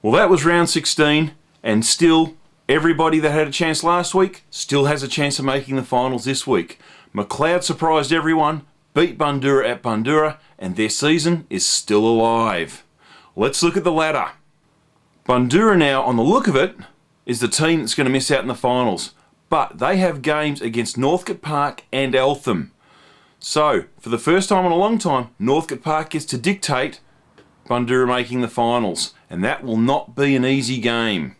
Well, that was round 16, and still, everybody that had a chance last week still has a chance of making the finals this week. McLeod surprised everyone, beat Bundoora at Bundoora, and their season is still alive. Let's look at the ladder. Bundoora now, on the look of it, is the team that's going to miss out in the finals, but they have games against Northcote Park and Eltham. So, for the first time in a long time, Northcote Park gets to dictate Bundoora making the finals, and that will not be an easy game.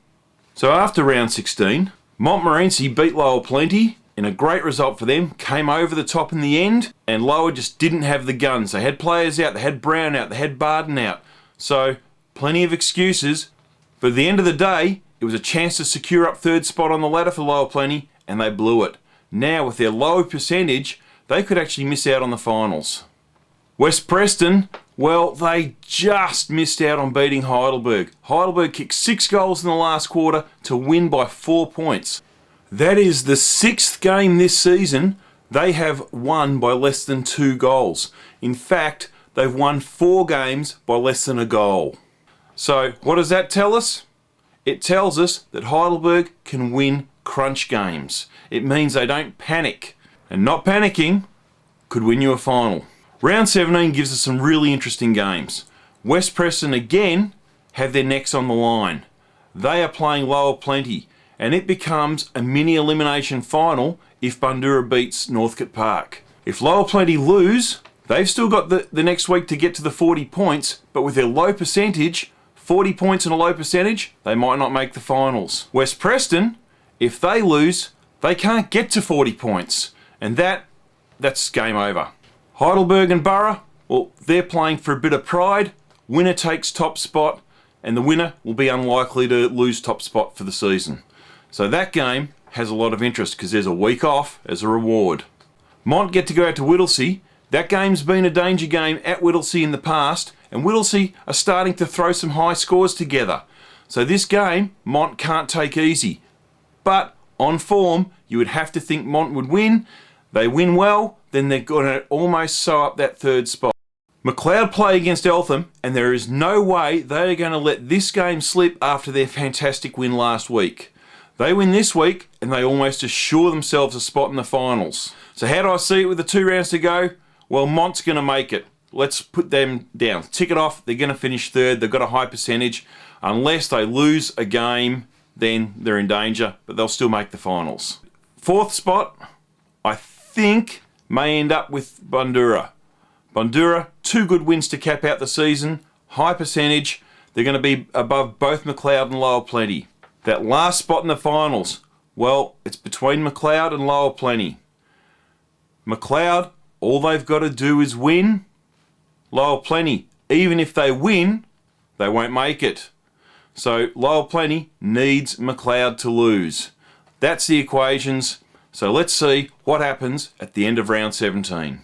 So after round 16, Montmorency beat Lower Plenty in a great result for them, came over the top in the end, and Lower just didn't have the guns. They had players out, they had Brown out, they had Barden out, so plenty of excuses. But at the end of the day, it was a chance to secure up third spot on the ladder for Lower Plenty, and they blew it. Now, with their low percentage, they could actually miss out on the finals. West Preston, well, they just missed out on beating Heidelberg. Heidelberg kicked 6 goals in the last quarter to win by 4 points. That is the 6th game this season they have won by less than 2 goals. In fact, they've won 4 games by less than a goal. So, what does that tell us? It tells us that Heidelberg can win crunch games. It means they don't panic. And not panicking could win you a final. Round 17 gives us some really interesting games. West Preston again have their necks on the line. They are playing Lower Plenty, and it becomes a mini elimination final if Bundoora beats Northcote Park. If Lower Plenty lose, they've still got the next week to get to the 40 points, but with their low percentage, 40 points and a low percentage, they might not make the finals. West Preston, if they lose, they can't get to 40 points, and that's game over. Heidelberg and Borough, well, they're playing for a bit of pride. Winner takes top spot, and the winner will be unlikely to lose top spot for the season. So that game has a lot of interest because there's a week off as a reward. Mont get to go out to Whittlesea. That game's been a danger game at Whittlesea in the past, and Whittlesea are starting to throw some high scores together. So this game, Mont can't take easy. But on form, you would have to think Mont would win. They win well, then they're going to almost sew up that third spot. McLeod play against Eltham, and there is no way they are going to let this game slip after their fantastic win last week. They win this week, and they almost assure themselves a spot in the finals. So how do I see it with the 2 rounds to go? Well, Mont's going to make it. Let's put them down. Tick it off. They're going to finish third. They've got a high percentage. Unless they lose a game, then they're in danger, but they'll still make the finals. 4th spot, I think, may end up with Bundoora. Bundoora, 2 good wins to cap out the season, high percentage. They're going to be above both McLeod and Lower Plenty. That last spot in the finals, well, it's between McLeod and Lower Plenty. McLeod, all they've got to do is win. Lower Plenty, even if they win, they won't make it. So Lower Plenty needs McLeod to lose. That's the equations. So let's see what happens at the end of round 17.